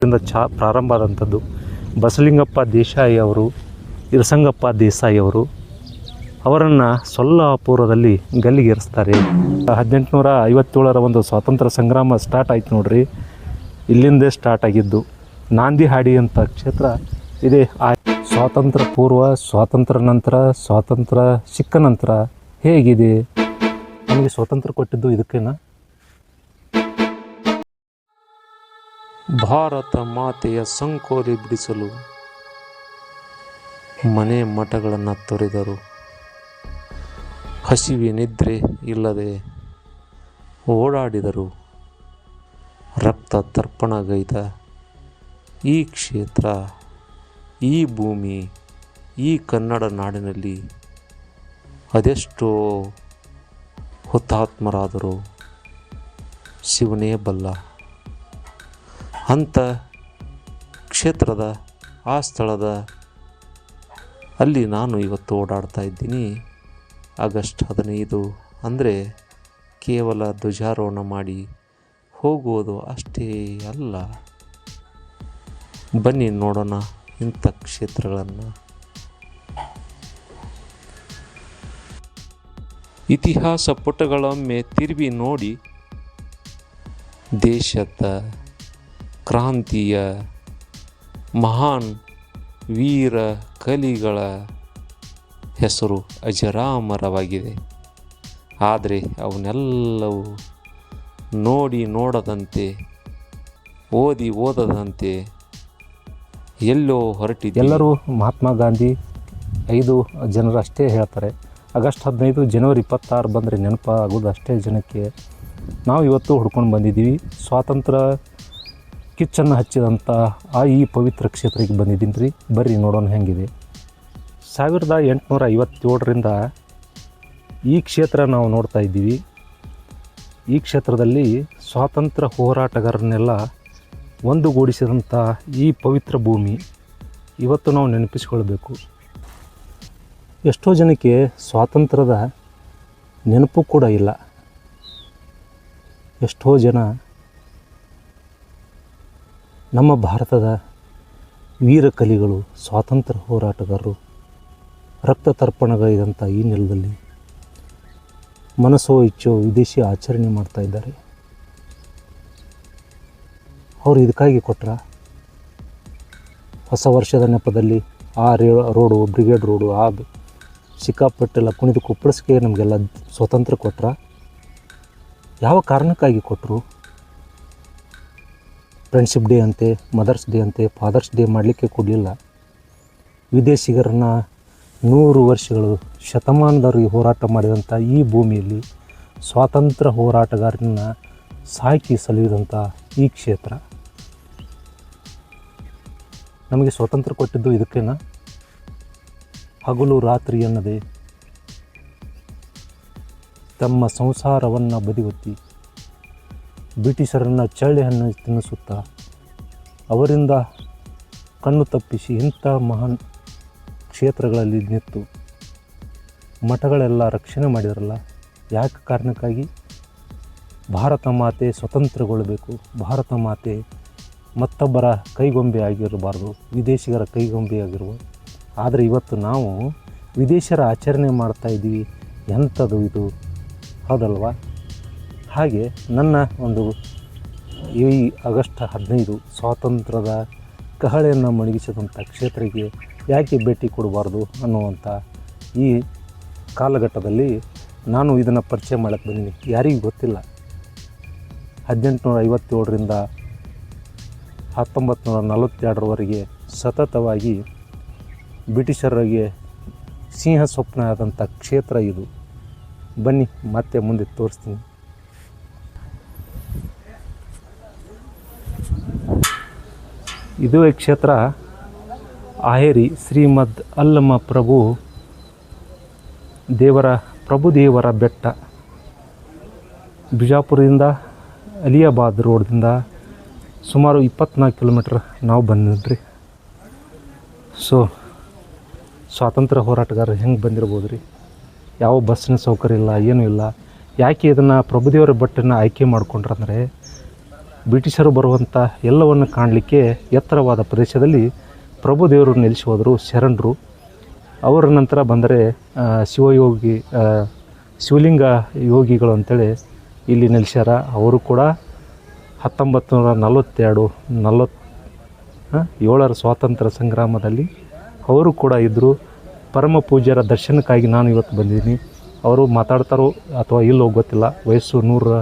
ಪ್ರಾರಂಭ ಆದಂಥದ್ದು. ಬಸಲಿಂಗಪ್ಪ ದೇಸಾಯಿ ಅವರು, ಇರಸಂಗಪ್ಪ ದೇಸಾಯಿ ಅವರನ್ನು ಸೊಲ್ಲಾಪುರದಲ್ಲಿ ಗಲ್ಲಿಗೇರಿಸ್ತಾರೆ. 1857 ಒಂದು ಸ್ವಾತಂತ್ರ್ಯ ಸಂಗ್ರಾಮ ಸ್ಟಾರ್ಟ್ ಆಯ್ತು ನೋಡ್ರಿ, ಇಲ್ಲಿಂದೇ ಸ್ಟಾರ್ಟ್ ಆಗಿದ್ದು. ನಾಂದಿಹಾಡಿ ಅಂತ ಕ್ಷೇತ್ರ ಇದೆ. ಸ್ವಾತಂತ್ರ್ಯ ಪೂರ್ವ, ಸ್ವಾತಂತ್ರ್ಯ ನಂತರ, ಸ್ವಾತಂತ್ರ್ಯ ಸಿಕ್ಕ ನಂತರ ಹೇಗಿದೆ? ನಮಗೆ ಸ್ವಾತಂತ್ರ್ಯ ಕೊಟ್ಟಿದ್ದು ಇದಕ್ಕೇನ? ಭಾರತ ಮಾತೆಯ ಸಂಕೋಲೆ ಬಿಡಿಸಲು ಮನೆ ಮಠಗಳನ್ನು ತೊರೆದರು. ಹಸಿವೆ ನಿದ್ರೆ ಇಲ್ಲದೆ ಓಡಾಡಿದರು. ರಕ್ತ ತರ್ಪಣಗೈದ ಈ ಕ್ಷೇತ್ರ, ಈ ಭೂಮಿ, ಈ ಕನ್ನಡ ನಾಡಿನಲ್ಲಿ ಅದೆಷ್ಟೋ ಹುತಾತ್ಮರಾದರು ಶಿವನೇ ಬಲ್ಲ. ಅಂಥ ಕ್ಷೇತ್ರದ ಆ ಸ್ಥಳದ ಅಲ್ಲಿ ನಾನು ಇವತ್ತು ಓಡಾಡ್ತಾ ಇದ್ದೀನಿ. ಆಗಸ್ಟ್ 15 ಅಂದರೆ ಕೇವಲ ಧ್ವಜಾರೋಹಣ ಮಾಡಿ ಹೋಗುವುದು ಅಷ್ಟೇ ಅಲ್ಲ. ಬನ್ನಿ ನೋಡೋಣ ಇಂಥ ಕ್ಷೇತ್ರಗಳನ್ನು. ಇತಿಹಾಸ ಪುಟಗಳೊಮ್ಮೆ ತಿರುವಿ ನೋಡಿ, ದೇಶದ ಕ್ರಾಂತಿಯ ಮಹಾನ್ ವೀರ ಕಲಿಗಳ ಹೆಸರು ಅಜರಾಮರವಾಗಿದೆ. ಆದರೆ ಅವನ್ನೆಲ್ಲವೂ ನೋಡಿ ನೋಡದಂತೆ, ಓದಿ ಓದದಂತೆ ಎಲ್ಲೋ ಹೊರಟಿದೆ. ಎಲ್ಲರೂ ಮಹಾತ್ಮ ಗಾಂಧಿ 5 ಜನರು ಅಷ್ಟೇ ಹೇಳ್ತಾರೆ. ಆಗಸ್ಟ್ 15 ಜನವರಿ 26 ಬಂದರೆ ನೆನಪಾಗೋದು ಅಷ್ಟೇ ಜನಕ್ಕೆ. ನಾವು ಇವತ್ತು ಹುಡ್ಕೊಂಡು ಬಂದಿದ್ದೀವಿ. ಸ್ವಾತಂತ್ರ್ಯ ಕಿಚ್ಚನ್ನು ಹಚ್ಚಿದಂಥ ಈ ಪವಿತ್ರ ಕ್ಷೇತ್ರಕ್ಕೆ ಬಂದಿದ್ದೀನಿ ರೀ. ಬರ್ರಿ ನೋಡೋಣ ಹೆಂಗಿದೆ. 1857ರಿಂದ ಈ ಕ್ಷೇತ್ರ ನಾವು ನೋಡ್ತಾ ಇದ್ದೀವಿ. ಈ ಕ್ಷೇತ್ರದಲ್ಲಿ ಸ್ವಾತಂತ್ರ್ಯ ಹೋರಾಟಗಾರರನ್ನೆಲ್ಲ ಒಂದುಗೂಡಿಸಿದಂಥ ಈ ಪವಿತ್ರ ಭೂಮಿ ಇವತ್ತು ನಾವು ನೆನಪಿಸ್ಕೊಳ್ಬೇಕು. ಎಷ್ಟೋ ಜನಕ್ಕೆ ಸ್ವಾತಂತ್ರ್ಯದ ನೆನಪು ಕೂಡ ಇಲ್ಲ. ಎಷ್ಟೋ ಜನ ನಮ್ಮ ಭಾರತದ ವೀರ ಕಲಿಗಳು, ಸ್ವಾತಂತ್ರ್ಯ ಹೋರಾಟಗಾರರು ರಕ್ತ ತರ್ಪಣಗೈದಂಥ ಈ ನೆಲದಲ್ಲಿ ಮನಸ್ಸೋ ಇಚ್ಛೋ ವಿದೇಶಿ ಆಚರಣೆ ಮಾಡ್ತಾ ಇದ್ದಾರೆ. ಅವರು ಇದಕ್ಕಾಗಿ ಕೊಟ್ರ ಹೊಸ ವರ್ಷದ ನೆಪದಲ್ಲಿ ಆ ರೋಡು, ಬ್ರಿಗೇಡ್ ರೋಡು, ಆ ಸಿಕ್ಕಾಪಟ್ಟೆಲ್ಲ ಕುಣಿದು ಕುಪ್ಪಳಿಸ್ಕೆ ನಮಗೆಲ್ಲ ಸ್ವಾತಂತ್ರ್ಯ ಕೊಟ್ರ? ಯಾವ ಕಾರಣಕ್ಕಾಗಿ ಕೊಟ್ಟರು? ಫ್ರೆಂಡ್ಶಿಪ್ ಡೇ ಅಂತೆ, ಮದರ್ಸ್ ಡೇ ಅಂತೆ, ಫಾದರ್ಸ್ ಡೇ ಮಾಡಲಿಕ್ಕೆ ಕೊಡಲಿಲ್ಲ. ವಿದೇಶಿಗರನ್ನು 100 ವರ್ಷಗಳು, ಶತಮಾನದವರೆಗೆ ಹೋರಾಟ ಮಾಡಿದಂಥ ಈ ಭೂಮಿಯಲ್ಲಿ ಸ್ವಾತಂತ್ರ್ಯ ಹೋರಾಟಗಾರರನ್ನು ಸಾಕಿ ಸಲುಹಿದಂಥ ಈ ಕ್ಷೇತ್ರ. ನಮಗೆ ಸ್ವಾತಂತ್ರ್ಯ ಕೊಟ್ಟಿದ್ದು ಇದಕ್ಕೇನ? ಹಗಲು ರಾತ್ರಿ ಎನ್ನದೆ ತಮ್ಮ ಸಂಸಾರವನ್ನು ಬದಿಗೊತ್ತಿ ಬ್ರಿಟಿಷರನ್ನು ಚಳ್ಳೆಹಣ್ಣು ತಿನ್ನಿಸುತ್ತಾ ಅವರಿಂದ ಕಣ್ಣು ತಪ್ಪಿಸಿ ಇಂಥ ಮಹಾನ್ ಕ್ಷೇತ್ರಗಳಲ್ಲಿ ನಿಂತು ಮಠಗಳೆಲ್ಲ ರಕ್ಷಣೆ ಮಾಡಿದಾರಲ್ಲ. ಯಾಕೆ ಕಾರಣಕ್ಕಾಗಿ? ಭಾರತ ಮಾತೆ ಸ್ವತಂತ್ರಗೊಳ್ಳಬೇಕು, ಭಾರತ ಮಾತೆ ಮತ್ತೊಬ್ಬರ ಕೈಗೊಂಬೆ ಆಗಿರಬಾರ್ದು, ವಿದೇಶಿಗರ ಕೈಗೊಂಬೆ ಆಗಿರ್ಬೋದು. ಆದರೆ ಇವತ್ತು ನಾವು ವಿದೇಶರ ಆಚರಣೆ ಮಾಡ್ತಾಯಿದ್ದೀವಿ. ಎಂಥದ್ದು ಇದು, ಹೌದಲ್ವಾ? ಹಾಗೆ ನನ್ನ ಒಂದು ಈ ಆಗಸ್ಟ್ 15 ಸ್ವಾತಂತ್ರ್ಯದ ಕಹಳೆಯನ್ನು ಮೊಳಗಿಸಿದಂಥ ಕ್ಷೇತ್ರಕ್ಕೆ ಯಾಕೆ ಭೇಟಿ ಕೊಡಬಾರ್ದು ಅನ್ನುವಂಥ ಈ ಕಾಲಘಟ್ಟದಲ್ಲಿ ನಾನು ಇದನ್ನು ಪರಿಚಯ ಮಾಡೋಕ್ಕೆ ಬಂದೀನಿ. ಯಾರಿಗೂ ಗೊತ್ತಿಲ್ಲ. 1857ರಿಂದ 1942ರವರೆಗೆ ಸತತವಾಗಿ ಬ್ರಿಟಿಷರಿಗೆ ಸಿಂಹ ಸ್ವಪ್ನ ಆದಂಥ ಕ್ಷೇತ್ರ ಇದು. ಬನ್ನಿ ಮತ್ತೆ ಮುಂದೆ ತೋರಿಸ್ತೀನಿ. ಇದು ಕ್ಷೇತ್ರ ಆಹೇರಿ ಶ್ರೀಮದ್ ಅಲ್ಲಮ ಪ್ರಭುದೇವರ ಬೆಟ್ಟ. ಬಿಜಾಪುರದಿಂದ ಅಲಿಯಾಬಾದ್ ರೋಡ್ದಿಂದ ಸುಮಾರು 24 ಕಿಲೋಮೀಟ್ರ್ ನಾವು ಬಂದಿದ್ರಿ. ಸೊ ಸ್ವಾತಂತ್ರ್ಯ ಹೋರಾಟಗಾರರು ಹೆಂಗೆ ಬಂದಿರ್ಬೋದು ರೀ? ಯಾವ ಬಸ್ಸಿನ ಸೌಕರ್ಯ ಇಲ್ಲ, ಏನೂ ಇಲ್ಲ. ಯಾಕೆ ಇದನ್ನು ಪ್ರಭುದೇವರ ಬೆಟ್ಟನ ಆಯ್ಕೆ ಮಾಡ್ಕೊಂಡ್ರಂದರೆ ಬ್ರಿಟಿಷರು ಬರುವಂಥ ಎಲ್ಲವನ್ನು ಕಾಣಲಿಕ್ಕೆ ಎತ್ತರವಾದ ಪ್ರದೇಶದಲ್ಲಿ ಪ್ರಭುದೇವರು ನೆಲೆಸಿ ಹೋದರು ಶರಣರು. ಅವರ ನಂತರ ಬಂದರೆ ಶಿವಯೋಗಿ ಶಿವಲಿಂಗ ಯೋಗಿಗಳು ಅಂತೇಳಿ ಇಲ್ಲಿ ನೆಲೆಸ್ಯಾರ. ಅವರು ಕೂಡ 1947 ಸ್ವಾತಂತ್ರ್ಯ ಸಂಗ್ರಾಮದಲ್ಲಿ ಅವರು ಕೂಡ ಇದ್ದರು. ಪರಮ ಪೂಜ್ಯರ ದರ್ಶನಕ್ಕಾಗಿ ನಾನು ಇವತ್ತು ಬಂದಿದ್ದೀನಿ. ಅವರು ಮಾತಾಡ್ತಾರೋ ಅಥವಾ ಇಲ್ಲೋ ಗೊತ್ತಿಲ್ಲ. ವಯಸ್ಸು 100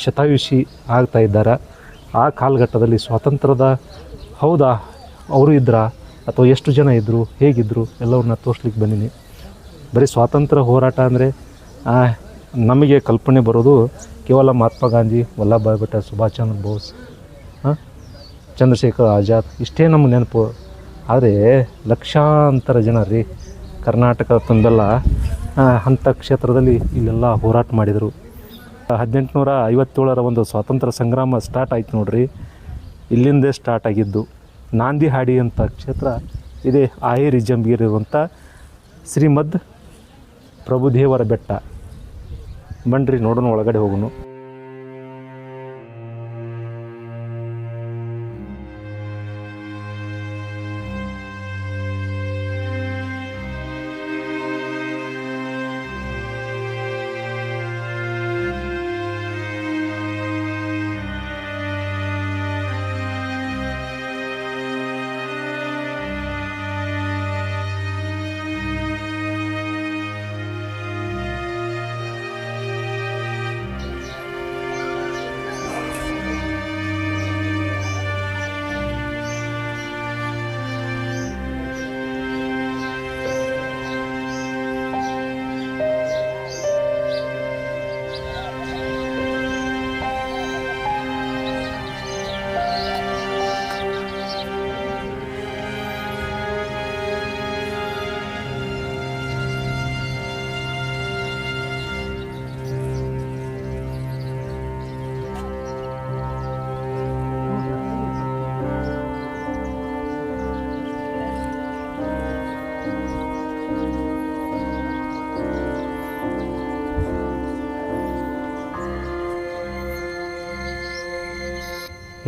ಶತಾಯುಷಿ ಆಗ್ತಾ ಇದ್ದಾರೆ. ಆ ಕಾಲಘಟ್ಟದಲ್ಲಿ ಸ್ವಾತಂತ್ರ್ಯದ ಹೌದಾ ಅವರು ಇದ್ರಾ ಅಥವಾ ಎಷ್ಟು ಜನ ಇದ್ದರು, ಹೇಗಿದ್ದರು ಎಲ್ಲವನ್ನ ತೋರಿಸ್ಲಿಕ್ಕೆ ಬಂದೀನಿ. ಬರೀ ಸ್ವಾತಂತ್ರ್ಯ ಹೋರಾಟ ಅಂದರೆ ನಮಗೆ ಕಲ್ಪನೆ ಬರೋದು ಕೇವಲ ಮಹಾತ್ಮ ಗಾಂಧಿ, ವಲ್ಲಭಭಾಯಿ ಪಟೇಲ್, ಸುಭಾಷ್ ಚಂದ್ರ ಬೋಸ್, ಚಂದ್ರಶೇಖರ್ ಆಜಾದ್ ಇಷ್ಟೇ ನಮ್ಮ ನೆನಪು. ಆದರೆ ಲಕ್ಷಾಂತರ ಜನ ರೀ ಕರ್ನಾಟಕ ತುಂಬೆಲ್ಲ ಅಂಥ ಕ್ಷೇತ್ರದಲ್ಲಿ ಇಲ್ಲೆಲ್ಲ ಹೋರಾಟ ಮಾಡಿದರು. 1857 ಒಂದು ಸ್ವಾತಂತ್ರ್ಯ ಸಂಗ್ರಾಮ ಸ್ಟಾರ್ಟ್ ಆಯ್ತು ನೋಡ್ರಿ. ಇಲ್ಲಿಂದೇ ಸ್ಟಾರ್ಟ್ ಆಗಿದ್ದು. ನಾಂದಿಹಾಡಿ ಅಂತ ಕ್ಷೇತ್ರ ಇದೆ, ಆಯೇರಿ ಜಂಬೀರಿರುವಂಥ ಶ್ರೀಮದ್ ಪ್ರಭುದೇವರ ಬೆಟ್ಟ. ಬನ್ರಿ ನೋಡೋಣ, ಒಳಗಡೆ ಹೋಗೋಣ.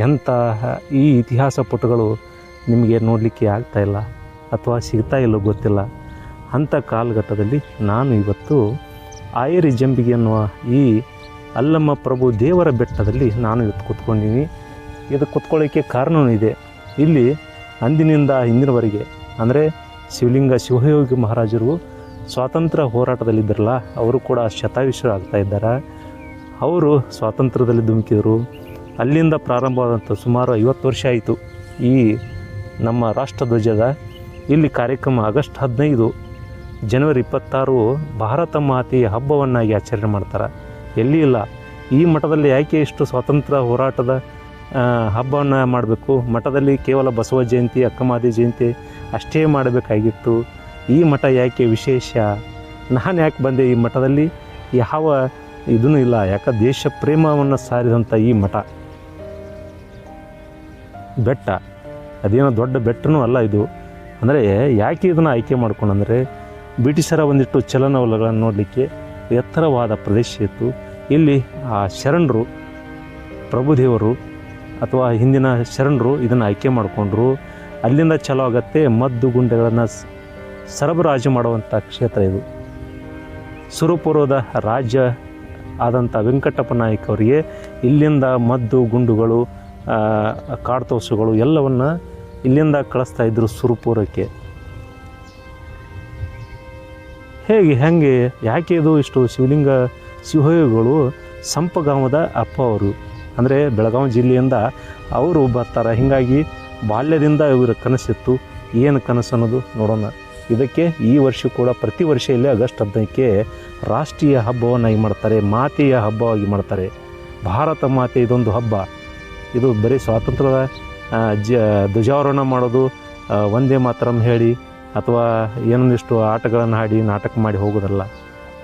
ಎಂಥ ಈ ಇತಿಹಾಸ ಪುಟಗಳು ನಿಮಗೆ ನೋಡಲಿಕ್ಕೆ ಆಗ್ತಾಯಿಲ್ಲ ಅಥವಾ ಸಿಗ್ತಾ ಇಲ್ಲೋ ಗೊತ್ತಿಲ್ಲ. ಅಂಥ ಕಾಲಘಟ್ಟದಲ್ಲಿ ನಾನು ಇವತ್ತು ಆಯೇರಿ ಜಂಬಿಗೆ ಅನ್ನುವ ಈ ಅಲ್ಲಮ್ಮ ಪ್ರಭು ದೇವರ ಬೆಟ್ಟದಲ್ಲಿ ನಾನು ಇವತ್ತು ಕೂತ್ಕೊಂಡಿದ್ದೀನಿ. ಇದು ಕೂತ್ಕೊಳ್ಳೋಕ್ಕೆ ಕಾರಣವೂ ಇದೆ. ಇಲ್ಲಿ ಅಂದಿನಿಂದ ಇಂದಿನವರೆಗೆ ಅಂದರೆ ಶಿವಲಿಂಗ ಶಿವಯೋಗಿ ಮಹಾರಾಜರು ಸ್ವಾತಂತ್ರ್ಯ ಹೋರಾಟದಲ್ಲಿದ್ದರಲ್ಲ, ಅವರು ಕೂಡ ಶತಾಯುಷರು ಆಗ್ತಾಯಿದ್ದಾರೆ. ಅವರು ಸ್ವಾತಂತ್ರ್ಯದಲ್ಲಿ ಧುಮುಕಿದರು. ಅಲ್ಲಿಂದ ಪ್ರಾರಂಭವಾದಂಥ ಸುಮಾರು 50 ವರ್ಷ ಆಯಿತು ಈ ನಮ್ಮ ರಾಷ್ಟ್ರಧ್ವಜದ ಇಲ್ಲಿ ಕಾರ್ಯಕ್ರಮ. ಆಗಸ್ಟ್ 15 ಜನವರಿ 26 ಭಾರತ ಮಾತೆಯ ಹಬ್ಬವನ್ನಾಗಿ ಆಚರಣೆ ಮಾಡ್ತಾರೆ. ಎಲ್ಲಿ ಇಲ್ಲ. ಈ ಮಠದಲ್ಲಿ ಯಾಕೆ ಇಷ್ಟು ಸ್ವಾತಂತ್ರ್ಯ ಹೋರಾಟದ ಹಬ್ಬವನ್ನು ಮಾಡಬೇಕು? ಮಠದಲ್ಲಿ ಕೇವಲ ಬಸವ ಜಯಂತಿ, ಅಕ್ಕಮಾದಿ ಜಯಂತಿ ಅಷ್ಟೇ ಮಾಡಬೇಕಾಗಿತ್ತು. ಈ ಮಠ ಯಾಕೆ ವಿಶೇಷ? ನಾನು ಯಾಕೆ ಬಂದೆ ಈ ಮಠದಲ್ಲಿ? ಯಾವ ಇದೂ ಇಲ್ಲ. ಯಾಕೆ ದೇಶ ಪ್ರೇಮವನ್ನು ಸಾರಿದಂಥ ಈ ಮಠ ಬೆಟ್ಟ ಅದೇನೋ ದೊಡ್ಡ ಬೆಟ್ಟನೂ ಅಲ್ಲ ಇದು. ಅಂದರೆ ಯಾಕೆ ಇದನ್ನು ಆಯ್ಕೆ ಮಾಡ್ಕೊಂಡಂದರೆ ಬ್ರಿಟಿಷರ ಒಂದಿಷ್ಟು ಚಲನವಲಗಳನ್ನು ನೋಡಲಿಕ್ಕೆ ಎತ್ತರವಾದ ಪ್ರದೇಶ ಇತ್ತು. ಇಲ್ಲಿ ಆ ಶರಣರು, ಪ್ರಭುದೇವರು ಅಥವಾ ಹಿಂದಿನ ಶರಣರು ಇದನ್ನು ಆಯ್ಕೆ ಮಾಡಿಕೊಂಡ್ರು. ಅಲ್ಲಿಂದ ಚಲೋ ಆಗತ್ತೆ ಮದ್ದು ಗುಂಡೆಗಳನ್ನು ಸರಬರಾಜು ಮಾಡುವಂಥ ಕ್ಷೇತ್ರ ಇದು. ಸುರಪುರದ ರಾಜ್ಯ ಆದಂಥ ವೆಂಕಟಪ್ಪ ನಾಯಕ್ ಅವರಿಗೆ ಇಲ್ಲಿಂದ ಮದ್ದು ಗುಂಡುಗಳು, ಕಾಡ್ತೋಸುಗಳು ಎಲ್ಲವನ್ನು ಇಲ್ಲಿಂದ ಕಳಿಸ್ತಾ ಇದ್ದರು ಸುರಪುರಕ್ಕೆ. ಹೆಂಗೆ ಯಾಕೆ ಇದು ಇಷ್ಟು? ಶಿವಲಿಂಗ ಶಿವಯೋಗಿಗಳು ಸಂಪಗಾಮದ ಅಪ್ಪ ಅವರು, ಅಂದರೆ ಬೆಳಗಾವಿ ಜಿಲ್ಲೆಯಿಂದ ಅವರು ಬರ್ತಾರೆ. ಹೀಗಾಗಿ ಬಾಲ್ಯದಿಂದ ಇವರ ಕನಸಿತ್ತು. ಏನು ಕನಸು ಅನ್ನೋದು ನೋಡೋಣ. ಇದಕ್ಕೆ ಈ ವರ್ಷ ಕೂಡ ಪ್ರತಿ ವರ್ಷ ಇಲ್ಲೇ ಆಗಸ್ಟ್ 15ಕ್ಕೆ ರಾಷ್ಟ್ರೀಯ ಹಬ್ಬವನ್ನಾಗಿ ಮಾಡ್ತಾರೆ, ಮಾತೆಯ ಹಬ್ಬವಾಗಿ ಮಾಡ್ತಾರೆ. ಭಾರತ ಮಾತೆ ಇದೊಂದು ಹಬ್ಬ. ಇದು ಬರೀ ಸ್ವಾತಂತ್ರ್ಯದ ಧ್ವಜಾರೋಹಣ ಮಾಡೋದು, ಒಂದೇ ಮಾತರಂ ಹೇಳಿ ಅಥವಾ ಏನೊಂದಿಷ್ಟು ಆಟಗಳನ್ನು ಆಡಿ ನಾಟಕ ಮಾಡಿ ಹೋಗೋದಲ್ಲ.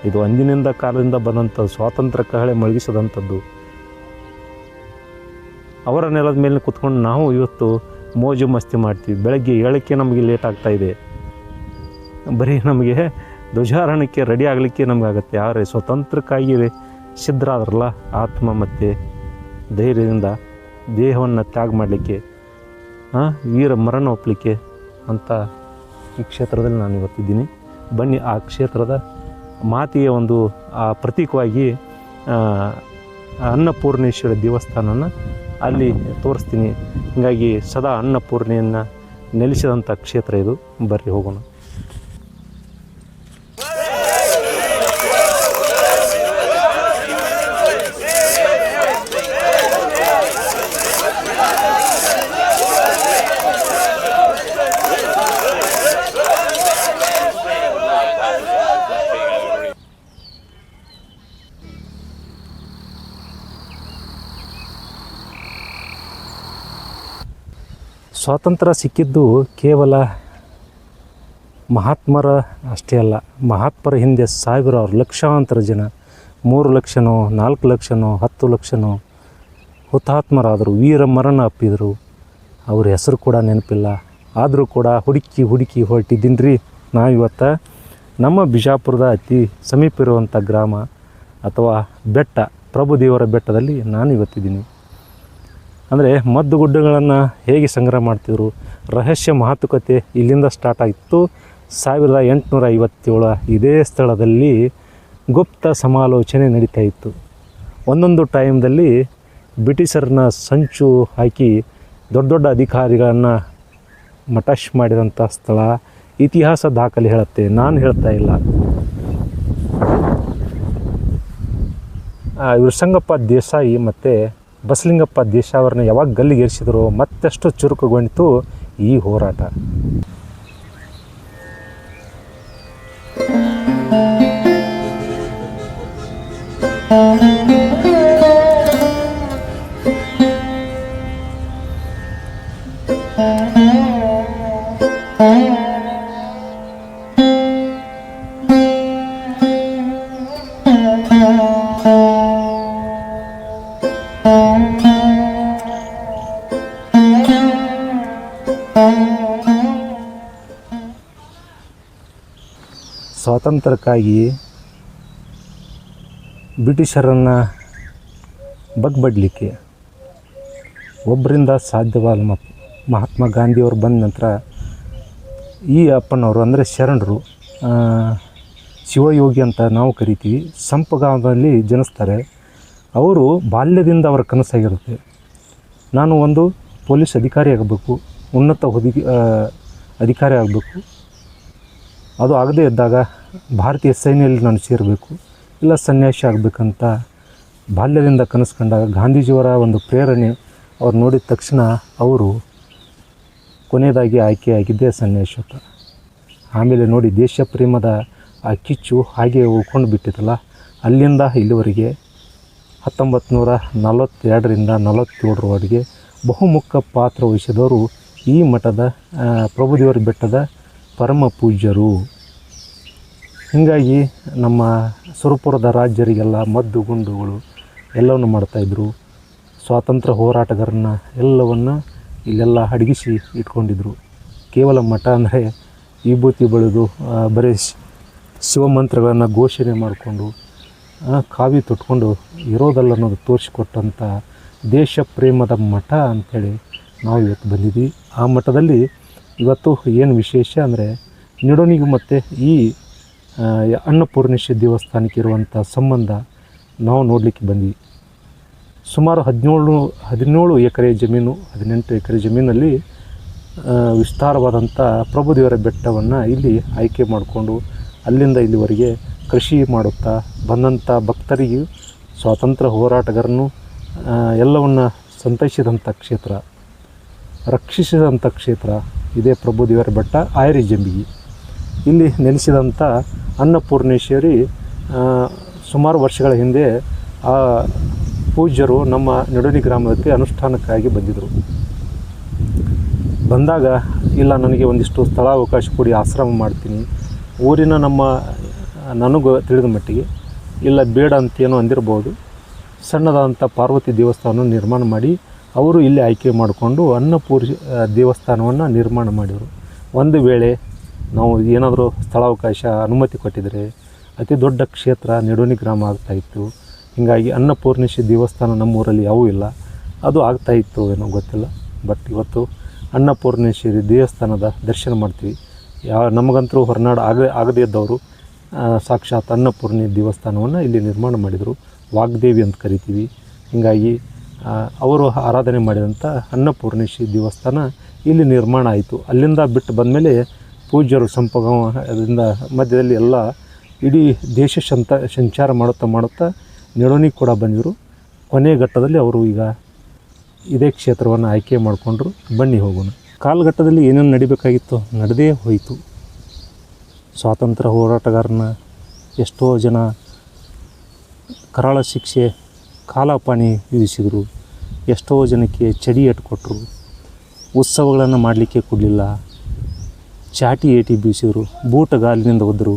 ಇದು ಅಂದಿನಿಂದ ಕಾಲದಿಂದ ಬಂದಂಥ ಸ್ವಾತಂತ್ರ್ಯ ಕಹಳೆ ಮಳಗಿಸದಂಥದ್ದು. ಅವರ ನೆಲದ ಮೇಲೆ ಕೂತ್ಕೊಂಡು ನಾವು ಇವತ್ತು ಮೋಜು ಮಸ್ತಿ ಮಾಡ್ತೀವಿ. ಬೆಳಗ್ಗೆ ಏಳಕ್ಕೆ ನಮಗೆ ಲೇಟ್ ಆಗ್ತಾಯಿದೆ. ಬರೀ ನಮಗೆ ಧ್ವಜಾರೋಹಣಕ್ಕೆ ರೆಡಿ ಆಗಲಿಕ್ಕೆ ನಮಗಾಗತ್ತೆ. ಆದರೆ ಸ್ವತಂತ್ರಕ್ಕಾಗಿ ಸಿದ್ಧರಾದ್ರಲ್ಲ ಆತ್ಮ ಮತ್ತು ಧೈರ್ಯದಿಂದ ದೇಹವನ್ನು ತ್ಯಾಗ ಮಾಡಲಿಕ್ಕೆ, ವೀರ ಮರಣ ಒಪ್ಪಲಿಕ್ಕೆ ಅಂತ ಈ ಕ್ಷೇತ್ರದಲ್ಲಿ ನಾನು ಇವತ್ತಿದ್ದೀನಿ. ಬನ್ನಿ ಆ ಕ್ಷೇತ್ರದ ಮಾತೆಯ ಒಂದು ಆ ಪ್ರತೀಕವಾಗಿ ಅನ್ನಪೂರ್ಣೇಶ್ವರಿ ದೇವಸ್ಥಾನನ ಅಲ್ಲಿ ತೋರಿಸ್ತೀನಿ. ಹೀಗಾಗಿ ಸದಾ ಅನ್ನಪೂರ್ಣೆಯನ್ನು ನೆಲೆಸಿದಂಥ ಕ್ಷೇತ್ರ ಇದು. ಬರ್ರಿ ಹೋಗೋಣ. ಸ್ವಾತಂತ್ರ್ಯ ಸಿಕ್ಕಿದ್ದು ಕೇವಲ ಮಹಾತ್ಮರ ಅಷ್ಟೇ ಅಲ್ಲ, ಮಹಾತ್ಮರ ಹಿಂದೆ ಸಾವಿರಾರು ಲಕ್ಷಾಂತರ ಜನ, 3 ಲಕ್ಷನೋ 4 ಲಕ್ಷನೋ 10 ಲಕ್ಷನೋ ಹುತಾತ್ಮರಾದರು, ವೀರ ಮರಣ ಅಪ್ಪಿದರು. ಅವ್ರ ಹೆಸರು ಕೂಡ ನೆನಪಿಲ್ಲ. ಆದರೂ ಕೂಡ ಹುಡುಕಿ ಹೊರಟಿದ್ದೀನಿ ರೀ. ನಾವಿವತ್ತು ನಮ್ಮ ಬಿಜಾಪುರದ ಅತಿ ಸಮೀಪ ಇರುವಂಥ ಗ್ರಾಮ ಅಥವಾ ಬೆಟ್ಟ, ಪ್ರಭುದೇವರ ಬೆಟ್ಟದಲ್ಲಿ ನಾನು ಇವತ್ತಿದ್ದೀನಿ. ಅಂದರೆ ಮದ್ದುಗುಡ್ಡಗಳನ್ನು ಹೇಗೆ ಸಂಗ್ರಹ ಮಾಡ್ತಿದ್ರು, ರಹಸ್ಯ ಮಾತುಕತೆ ಇಲ್ಲಿಂದ ಸ್ಟಾರ್ಟ್ ಆಗಿತ್ತು. 1857 ಇದೇ ಸ್ಥಳದಲ್ಲಿ ಗುಪ್ತ ಸಮಾಲೋಚನೆ ನಡೀತಾ ಇತ್ತು. ಒಂದೊಂದು ಟೈಮ್ದಲ್ಲಿ ಬ್ರಿಟಿಷರನ್ನ ಸಂಚು ಹಾಕಿ ದೊಡ್ಡ ಅಧಿಕಾರಿಗಳನ್ನು ಮಟಾಶ್ ಮಾಡಿದಂಥ ಸ್ಥಳ ಇತಿಹಾಸ ದಾಖಲೆ ಹೇಳುತ್ತೆ, ನಾನು ಹೇಳ್ತಾ ಇಲ್ಲ. ವಿರಸಂಗಪ್ಪ ದೇಸಾಯಿ ಮತ್ತು ಬಸಲಿಂಗಪ್ಪ ದೇಶಾವರನ್ನ ಯಾವಾಗ ಗಲ್ಲಿಗೇರಿಸಿದ್ರು ಮತ್ತಷ್ಟು ಚುರುಕುಗೊಂಡಿತು ಈ ಹೋರಾಟ. ಸ್ವಾತಂತ್ರ್ಯಕ್ಕಾಗಿ ಬ್ರಿಟಿಷರನ್ನು ಬಗ್ಬಡ್ಲಿಕ್ಕೆ ಒಬ್ಬರಿಂದ ಸಾಧ್ಯವಾದ ಮಹಾತ್ಮ ಗಾಂಧಿಯವರು ಬಂದ ನಂತರ ಈ ಅಪ್ಪನವರು ಅಂದರೆ ಶರಣರು, ಶಿವಯೋಗಿ ಅಂತ ನಾವು ಕರಿತೀವಿ, ಸಂಪಗಾಮದಲ್ಲಿ ಜನಿಸ್ತಾರೆ. ಅವರು ಬಾಲ್ಯದಿಂದ ಅವರ ಕನಸಾಗಿರುತ್ತೆ, ನಾನು ಒಂದು ಪೊಲೀಸ್ ಅಧಿಕಾರಿ ಆಗಬೇಕು, ಉನ್ನತ ಅಧಿಕಾರಿ ಆಗಬೇಕು. ಅದು ಆಗದೇ ಇದ್ದಾಗ ಭಾರತೀಯ ಸೈನ್ಯದಲ್ಲಿ ನಾನು ಸೇರಬೇಕು, ಇಲ್ಲ ಸನ್ಯಾಸಿ ಆಗಬೇಕಂತ ಬಾಲ್ಯದಿಂದ ಕನಸು ಕಂಡಾಗ ಗಾಂಧೀಜಿಯವರ ಒಂದು ಪ್ರೇರಣೆ ಅವ್ರು ನೋಡಿದ ತಕ್ಷಣ ಅವರು ಕೊನೆಯದಾಗಿ ಆಯ್ಕೆಯಾಗಿದ್ದೇ ಸನ್ಯಾಸಿತ. ಆಮೇಲೆ ನೋಡಿ ದೇಶ ಪ್ರೇಮದ ಆ ಕಿಚ್ಚು ಹಾಗೆ ಉಳ್ಕೊಂಡು ಬಿಟ್ಟಿತ್ತಲ್ಲ, ಅಲ್ಲಿಂದ ಇಲ್ಲಿವರೆಗೆ 1942ರಿಂದ 47ರವರೆಗೆ ಬಹುಮುಖ್ಯ ಪಾತ್ರ ವಹಿಸಿದವರು ಈ ಮಠದ ಪ್ರಭುದೇವರ ಬೆಟ್ಟದ ಪರಮ ಪೂಜ್ಯರು. ಹೀಗಾಗಿ ನಮ್ಮ ಸುರಪುರದ ರಾಜ್ಯರಿಗೆಲ್ಲ ಮದ್ದು ಗುಂಡುಗಳು ಎಲ್ಲವನ್ನು ಮಾಡ್ತಾಯಿದ್ರು. ಸ್ವಾತಂತ್ರ್ಯ ಹೋರಾಟಗಾರನ್ನ ಎಲ್ಲವನ್ನು ಇಲ್ಲೆಲ್ಲ ಅಡಗಿಸಿ ಇಟ್ಕೊಂಡಿದ್ರು. ಕೇವಲ ಮಠ ಅಂದರೆ ವಿಭೂತಿ ಬೆಳೆದು ಬರೀ ಶಿವಮಂತ್ರಗಳನ್ನು ಘೋಷಣೆ ಮಾಡಿಕೊಂಡು ಕಾವಿ ತೊಟ್ಕೊಂಡು ಇರೋದಲ್ಲ ಅನ್ನೋದು ತೋರಿಸಿಕೊಟ್ಟಂಥ ದೇಶ ಪ್ರೇಮದ ಮಠ ಅಂಥೇಳಿ ನಾವು ಇವತ್ತು ಬಂದಿದ್ದೀವಿ. ಆ ಮಠದಲ್ಲಿ ಇವತ್ತು ಏನು ವಿಶೇಷ ಅಂದರೆ ನಿಡೋಣಿಗೂ ಮತ್ತು ಈ ಅನ್ನಪೂರ್ಣೇಶ್ವರಿ ದೇವಸ್ಥಾನಕ್ಕೆ ಇರುವಂಥ ಸಂಬಂಧ ನಾವು ನೋಡಲಿಕ್ಕೆ ಬಂದ್ವಿ. ಸುಮಾರು 17 ಎಕರೆ ಜಮೀನು, 18 ಎಕರೆ ಜಮೀನಲ್ಲಿ ವಿಸ್ತಾರವಾದಂಥ ಪ್ರಭುದೇವರ ಬೆಟ್ಟವನ್ನು ಇಲ್ಲಿ ಆಯ್ಕೆ ಮಾಡಿಕೊಂಡು ಅಲ್ಲಿಂದ ಇಲ್ಲಿವರೆಗೆ ಕೃಷಿ ಮಾಡುತ್ತಾ ಬಂದಂಥ ಭಕ್ತರಿಗೂ ಸ್ವಾತಂತ್ರ್ಯ ಹೋರಾಟಗಾರನು ಎಲ್ಲವನ್ನು ಸಂತೈಸಿದಂಥ ಕ್ಷೇತ್ರ, ರಕ್ಷಿಸಿದಂಥ ಕ್ಷೇತ್ರ ಇದೇ ಪ್ರಭುದೇವರ ಬೆಟ್ಟ ಆಯರಿ ಜಂಬಿಗಿ. ಇಲ್ಲಿ ನೆಲೆಸಿದಂಥ ಅನ್ನಪೂರ್ಣೇಶ್ವರಿ ಸುಮಾರು ವರ್ಷಗಳ ಹಿಂದೆ ಆ ಪೂಜ್ಯರು ನಮ್ಮ ನಿಡೋಣಿ ಗ್ರಾಮಕ್ಕೆ ಅನುಷ್ಠಾನಕ್ಕಾಗಿ ಬಂದಿದ್ದರು. ಬಂದಾಗ ಇಲ್ಲ ನನಗೆ ಒಂದಿಷ್ಟು ಸ್ಥಳಾವಕಾಶ ಕೊಡಿ, ಆಶ್ರಮ ಮಾಡ್ತೀನಿ, ಊರಿನ ನನಗೂ ತಿಳಿದ ಮಟ್ಟಿಗೆ ಇಲ್ಲ ಬೇಡ ಅಂತೇನೋ ಅಂದಿರ್ಬೋದು. ಸಣ್ಣದಾದಂಥ ಪಾರ್ವತಿ ದೇವಸ್ಥಾನ ನಿರ್ಮಾಣ ಮಾಡಿ ಅವರು ಇಲ್ಲಿ ಆಯ್ಕೆ ಮಾಡಿಕೊಂಡು ದೇವಸ್ಥಾನವನ್ನು ನಿರ್ಮಾಣ ಮಾಡಿದರು. ಒಂದು ವೇಳೆ ನಾವು ಏನಾದರೂ ಸ್ಥಳಾವಕಾಶ ಅನುಮತಿ ಕೊಟ್ಟಿದ್ದರೆ ಅತಿ ದೊಡ್ಡ ಕ್ಷೇತ್ರ ನಿಡೋಣಿ ಗ್ರಾಮ ಆಗ್ತಾಯಿತ್ತು. ಹೀಗಾಗಿ ಅನ್ನಪೂರ್ಣೇಶ್ವರಿ ದೇವಸ್ಥಾನ ನಮ್ಮೂರಲ್ಲಿ ಯಾವೂ ಇಲ್ಲ. ಅದು ಆಗ್ತಾಯಿತ್ತು ಏನೋ ಗೊತ್ತಿಲ್ಲ. ಬಟ್ ಇವತ್ತು ಅನ್ನಪೂರ್ಣೇಶ್ವರಿ ದೇವಸ್ಥಾನದ ದರ್ಶನ ಮಾಡ್ತೀವಿ. ನಮಗಂತರೂ ಹೊರನಾಡು ಆಗದೇ ಇದ್ದವರು ಸಾಕ್ಷಾತ್ ಅನ್ನಪೂರ್ಣಿ ದೇವಸ್ಥಾನವನ್ನು ಇಲ್ಲಿ ನಿರ್ಮಾಣ ಮಾಡಿದರು. ವಾಗ್ದೇವಿ ಅಂತ ಕರಿತೀವಿ. ಹೀಗಾಗಿ ಅವರು ಆರಾಧನೆ ಮಾಡಿದಂಥ ಅನ್ನಪೂರ್ಣೇಶ್ವರಿ ದೇವಸ್ಥಾನ ಇಲ್ಲಿ ನಿರ್ಮಾಣ ಆಯಿತು. ಅಲ್ಲಿಂದ ಬಿಟ್ಟು ಬಂದಮೇಲೆ ಪೂಜ್ಯರು ಅದರಿಂದ ಮಧ್ಯದಲ್ಲಿ ಎಲ್ಲ ಇಡೀ ದೇಶ ಸಂಚಾರ ಮಾಡುತ್ತಾ ನೆಡೋಣಿಗೆ ಕೂಡ ಬಂದಿದ್ದರು. ಕೊನೆಯ ಘಟ್ಟದಲ್ಲಿ ಅವರು ಈಗ ಇದೇ ಕ್ಷೇತ್ರವನ್ನು ಆಯ್ಕೆ ಮಾಡಿಕೊಂಡ್ರು. ಬನ್ನಿ ಹೋಗೋಣ. ಕಾಲಘಟ್ಟದಲ್ಲಿ ಏನೇನು ನಡಿಬೇಕಾಗಿತ್ತು ನಡೆದೇ ಹೋಯಿತು. ಸ್ವಾತಂತ್ರ್ಯ ಹೋರಾಟಗಾರನ ಎಷ್ಟೋ ಜನ ಕರಾಳ ಶಿಕ್ಷೆ ಕಾಲಾಪಾನಿ ವಿಧಿಸಿದರು. ಎಷ್ಟೋ ಜನಕ್ಕೆ ಚಡಿ ಕೊಟ್ಟರು. ಉತ್ಸವಗಳನ್ನು ಮಾಡಲಿಕ್ಕೆ ಕೊಡಲಿಲ್ಲ. ಚಾಟಿ ಏಟಿ ಬೀಸಿದರು. ಬೂಟಗಾಲಿನಿಂದ ಒದ್ದರು.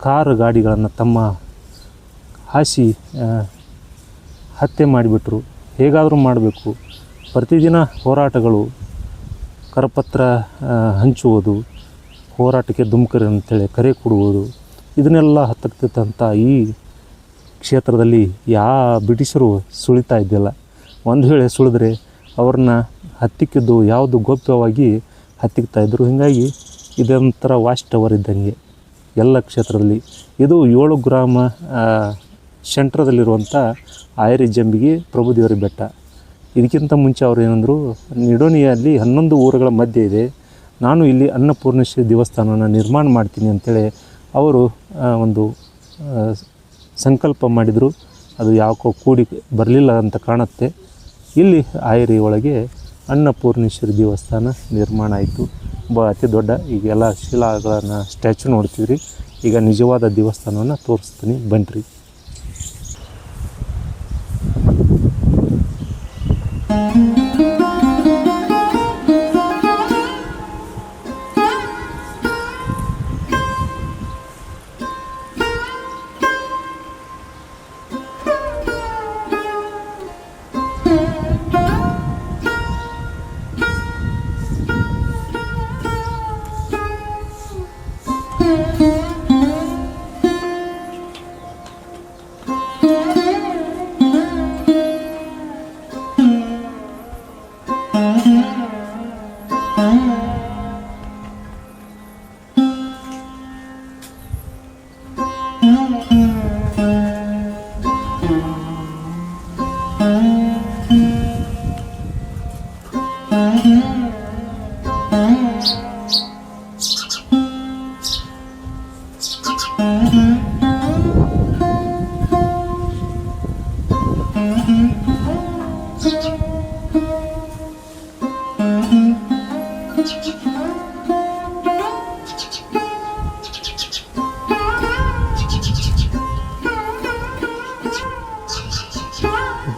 ಕಾರು ಗಾಡಿಗಳನ್ನು ತಮ್ಮ ಹಾಸಿ ಹತ್ಯೆ ಮಾಡಿಬಿಟ್ರು. ಹೇಗಾದರೂ ಮಾಡಬೇಕು. ಪ್ರತಿದಿನ ಹೋರಾಟಗಳು, ಕರಪತ್ರ ಹಂಚುವುದು, ಹೋರಾಟಕ್ಕೆ ಧುಮುಕರಿ ಅಂತೇಳಿ ಕರೆ ಕೊಡುವುದು, ಇದನ್ನೆಲ್ಲ ಹತ್ತಕ್ತಿತ್ತಂಥ ಈ ಕ್ಷೇತ್ರದಲ್ಲಿ ಬ್ರಿಟಿಷರು ಸುಳಿತಾ ಇದ್ದಿಲ್ಲ. ಒಂದು ವೇಳೆ ಸುಳಿದ್ರೆ ಅವ್ರನ್ನ ಹತ್ತಿಕ್ಕಿದ್ದು ಯಾವುದು ಗೋಪ್ಯವಾಗಿ ಹತ್ತಿಕ್ತಾಯಿದ್ರು. ಹೀಗಾಗಿ ಇದೊಂಥರ ವಾಚ್ ಟವರ್ ಇದ್ದಂಗೆ ಎಲ್ಲ ಕ್ಷೇತ್ರದಲ್ಲಿ. ಇದು 7 ಗ್ರಾಮ ಸೆಂಟ್ರದಲ್ಲಿರುವಂಥ ಆಯರಿ ಜಂಬಿಗೆ ಪ್ರಭುದೇವರ ಬೆಟ್ಟ. ಇದಕ್ಕಿಂತ ಮುಂಚೆ ಅವರು ಏನಂದರು, ನಿಡೋಣಿಯಲ್ಲಿ 11 ಊರುಗಳ ಮಧ್ಯೆ ಇದೆ, ನಾನು ಇಲ್ಲಿ ಅನ್ನಪೂರ್ಣೇಶ್ವರಿ ದೇವಸ್ಥಾನನ ನಿರ್ಮಾಣ ಮಾಡ್ತೀನಿ ಅಂತೇಳಿ ಅವರು ಒಂದು ಸಂಕಲ್ಪ ಮಾಡಿದರು. ಅದು ಯಾಕೋ ಕೂಡಿ ಬರಲಿಲ್ಲ ಅಂತ ಕಾಣುತ್ತೆ. ಇಲ್ಲಿ ಆಯರಿ ಒಳಗೆ ಅನ್ನಪೂರ್ಣೇಶ್ವರಿ ದೇವಸ್ಥಾನ ನಿರ್ಮಾಣ ಆಯಿತು. ಅತಿ ದೊಡ್ಡ ಈಗೆಲ್ಲ ಶಿಲಾಗಳನ್ನು ಸ್ಟ್ಯಾಚು ನೋಡ್ತೀವಿ. ಈಗ ನಿಜವಾದ ದೇವಸ್ಥಾನವನ್ನು ತೋರಿಸ್ತೀನಿ ಬನ್ನಿರಿ.